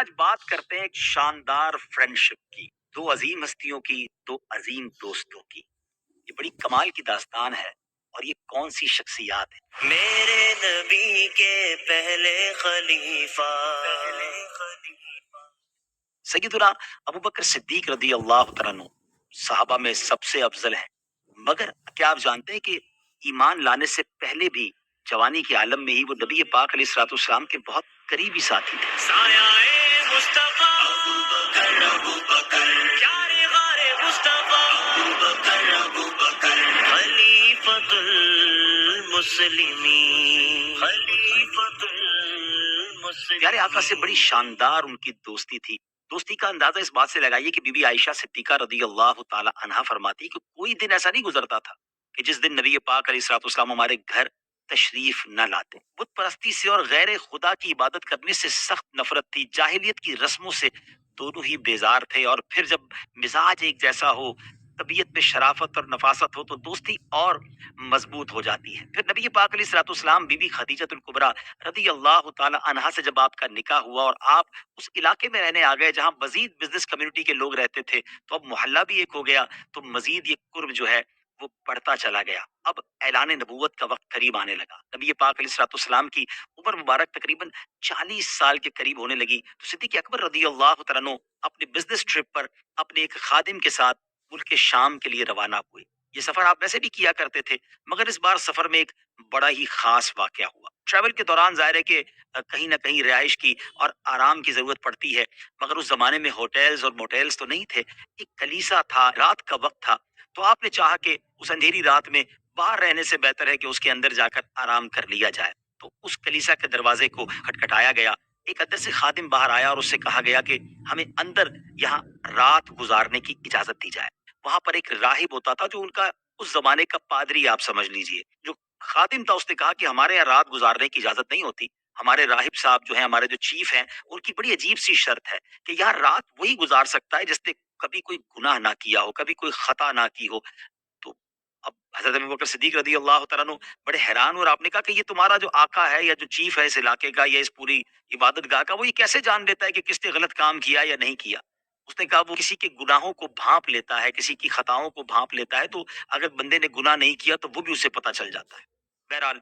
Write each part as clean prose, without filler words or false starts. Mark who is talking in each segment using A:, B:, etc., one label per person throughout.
A: آج بات کرتے ہیں ایک شاندار فرینڈشپ کی، دو عظیم ہستیوں کی، دو عظیم دوستوں کی۔ یہ بڑی کمال کی داستان ہے، اور یہ کون سی شخصیات ہیں؟ میرے نبی کے پہلے خلیفہ سیدنا ابو بکر صدیق رضی اللہ تعالیٰ عنہ صحابہ میں سب سے افضل ہیں، مگر کیا آپ جانتے ہیں کہ ایمان لانے سے پہلے بھی جوانی کے عالم میں ہی وہ نبی پاک علیہ الصلوۃ والسلام کے بہت قریبی ساتھی تھے۔ سایہ مصطفیٰ ابو بکر پیارے غار مصطفیٰ ابو بکر خلیفۃ المسلمین پیارے آقا سے بڑی شاندار ان کی دوستی تھی۔ دوستی کا اندازہ اس بات سے لگائیے کہ بی بی عائشہ صدیقہ رضی اللہ تعالی عنہا فرماتی کہ کوئی دن ایسا نہیں گزرتا تھا کہ جس دن نبی پاک علیہ الصلوۃ والسلام ہمارے گھر تشریف نہ لاتے۔ بت پرستی سے اور غیر خدا کی عبادت کرنے سے سخت نفرت تھی، جاہلیت کی رسموں سے دونوں ہی بیزار تھے، اور پھر جب مزاج ایک جیسا ہو، طبیعت میں شرافت اور نفاست ہو، تو دوستی اور مضبوط ہو جاتی ہے۔ پھر نبی پاک علیہ الصلوۃ والسلام بی بی خدیجۃ الکبریٰ رضی اللہ تعالی عنہا سے جب آپ کا نکاح ہوا اور آپ اس علاقے میں رہنے آ گئے جہاں مزید بزنس کمیونٹی کے لوگ رہتے تھے، تو اب محلہ بھی ایک ہو گیا، تو مزید یہ قرب جو ہے وہ بڑھتا چلا گیا۔ اب اعلان نبوت کا وقت قریب آنے لگا، نبی پاک علیہ الصلوۃ والسلام کی عمر مبارک تقریباً 40 سال کے قریب ہونے لگی، تو صدیق اکبر رضی اللہ تعالیٰ عنہ اپنے بزنس ٹرپ پر اپنے ایک خادم کے ساتھ ملک شام کے لیے روانہ ہوئے۔ یہ سفر آپ ویسے بھی کیا کرتے تھے، مگر اس بار سفر میں ایک بڑا ہی خاص واقعہ ہوا۔ ٹریول کے دوران ظاہر ہے کہ کہیں نہ کہیں رہائش کی اور آرام کی ضرورت پڑتی ہے، مگر اس زمانے میں ہوٹلز اور موٹیلز تو نہیں تھے، ایک کلیسا تھا، رات کا وقت تھا، تو آپ نے چاہا کہ اس اندھیری رات میں باہر رہنے سے بہتر ہے کہ اس کے اندر جا کر آرام کر لیا جائے۔ تو اس کلیسا کے دروازے کو کھٹکھٹایا گیا، ایک اندر سے خادم باہر آیا اور اس سے کہا گیا کہ ہمیں اندر یہاں رات گزارنے کی اجازت دی جائے۔ وہاں پر ایک راہب ہوتا تھا جو ان کا اس زمانے کا پادری آپ سمجھ لیجئے، جو خادم تھا، اس نے کہا کہ ہمارے یہاں رات گزارنے کی اجازت نہیں ہوتی، ہمارے راہب صاحب جو ہیں، ہمارے جو چیف ہیں، ان کی بڑی عجیب سی شرط ہے کہ یہاں رات وہی گزار سکتا ہے جس نے کبھی کوئی گناہ نہ کیا ہو، کبھی کوئی خطا نہ کی ہو۔ تو اب حضرت ابوبکر صدیق رضی اللہ تعالیٰ عنہ بڑے حیران ہوئے، اور آپ نے کہا کہ یہ تمہارا جو آقا ہے یا جو چیف ہے اس علاقے کا یا اس پوری عبادت گاہ کا، وہ یہ کیسے جان لیتا ہے کہ کس نے غلط کام کیا یا نہیں کیا؟ اس نے کہا وہ کسی کے گناہوں کو بھانپ لیتا ہے، کسی کی خطاؤں کو بھانپ لیتا ہے، تو اگر بندے نے گناہ نہیں کیا تو وہ بھی اسے پتہ چل جاتا ہے۔ بہرحال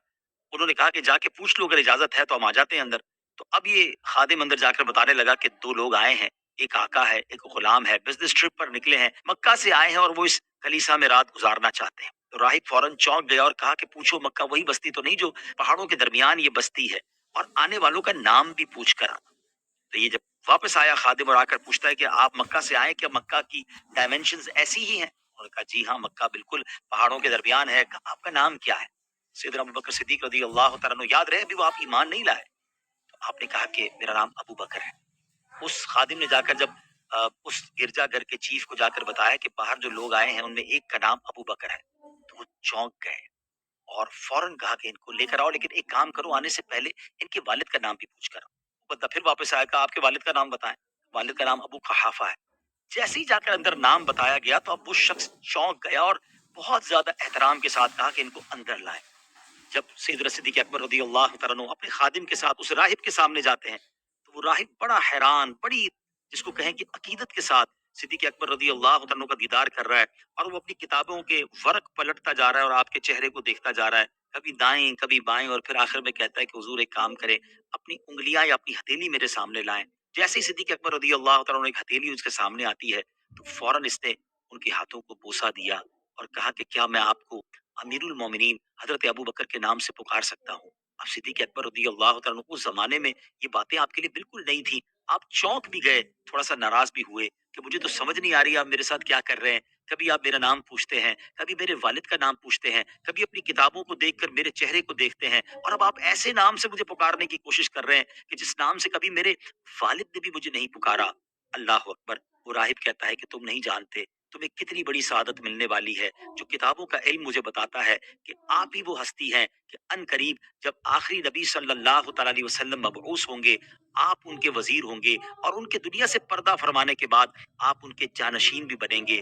A: انہوں نے کہا کہ جا کے پوچھ لو، اگر اجازت ہے تو ہم آ جاتے ہیں اندر۔ تو اب یہ خادم اندر جا کر بتانے لگا کہ دو لوگ آئے ہیں، ایک آقا ہے، ایک غلام ہے، بزنس ٹرپ پر نکلے ہیں، مکہ سے آئے ہیں اور وہ اس کلیسا میں رات گزارنا چاہتے ہیں۔ تو راہب فوراً چونک گیا اور کہا کہ پوچھو مکہ وہی بستی تو نہیں جو پہاڑوں کے درمیان یہ بستی ہے، اور آنے والوں کا نام بھی پوچھ کر آنا۔ تو یہ جب واپس آیا خادم اور آ کر پوچھتا ہے کہ آپ مکہ سے آئے، کیا مکہ کی ڈائمینشنز ایسی ہی ہیں؟ انہوں نے کہا جی ہاں، مکہ بالکل پہاڑوں کے درمیان ہے۔ کہا آپ کا نام کیا ہے؟ سیدنا ابوبکر صدیق رضی اللہ تعالیٰ عنہ، یاد رہے ابھی وہ آپ ایمان نہیں لائے۔ تو آپ نے کہا کہ میرا نام ابو بکر ہے۔ اس خادم نے جا کر جب اس گرجا گھر کے چیف کو جا کر بتایا کہ باہر جو لوگ آئے ہیں ان میں ایک کا نام ابو بکر ہے، تو وہ چونک گئے اور فوراً کہا کہ ان کو لے کر آؤ، لیکن ایک کام کرو، آنے سے پہلے ان کے والد کا نام بھی پوچھ کر آؤ۔ بندہ پھر واپس آیا، کہا آپ کے والد کا نام بتائیں۔ والد کا نام ابو قحافہ ہے۔ جیسے ہی جا کر اندر نام بتایا گیا تو اب وہ شخص چونک گیا اور بہت زیادہ احترام کے ساتھ کہا کہ ان کو اندر لائیں۔ جب سیدنا صدیق اکبر رضی اللہ تعالیٰ عنہ اپنے خادم کے ساتھ اس راہب کے سامنے جاتے ہیں، تو وہ راہب بڑا حیران، بڑی جس کو کہیں کہ عقیدت کے ساتھ صدیق اکبر رضی اللہ تعالیٰ عنہ کا دیدار کر رہا ہے، اور وہ اپنی کتابوں کے ورق پلٹتا جا رہا ہے اور آپ کے چہرے کو دیکھتا جا رہا ہے، کبھی دائیں کبھی بائیں، اور پھر آخر میں کہتا ہے کہ حضور ایک کام کرے، اپنی انگلیاں یا اپنی ہتھیلی میرے سامنے لائیں۔ جیسے ہی صدیق اکبر رضی اللہ تعالیٰ عنہ ایک ہتھیلی اس کے سامنے آتی ہے، تو فوراً اس نے ان کے ہاتھوں کو بوسہ دیا اور کہا کہ کیا میں آپ کو امیر المومنین حضرت ابو بکر کے نام سے پکار سکتا ہوں؟ اب صدیق اکبر رضی اللہ تعالیٰ عنہ اس زمانے میں یہ باتیں آپ کے لیے بالکل نہیں تھی، آپ چونک بھی گئے، تھوڑا سا ناراض بھی ہوئے کہ مجھے تو سمجھ نہیں آ رہی آپ میرے ساتھ کیا کر رہے ہیں، کبھی آپ میرا نام پوچھتے ہیں، کبھی میرے والد کا نام پوچھتے ہیں، کبھی اپنی کتابوں کو دیکھ کر میرے چہرے کو دیکھتے ہیں، اور اب آپ ایسے نام سے مجھے پکارنے کی کوشش کر رہے ہیں کہ جس نام سے کبھی میرے والد نے بھی مجھے نہیں پکارا۔ اللہ اکبر۔ وہ راہب کہتا ہے کہ تم نہیں جانتے تمہیں کتنی بڑی سعادت ملنے والی ہے، جو کتابوں کا علم مجھے بتاتا ہے کہ آپ ہی وہ ہستی ہیں کہ ان قریب جب آخری نبی صلی اللہ تعالیٰ علیہ وسلم مبعوث ہوں گے، آپ ان کے وزیر ہوں گے، اور ان کے دنیا سے پردہ فرمانے کے بعد آپ ان کے جانشین بھی بنیں گے۔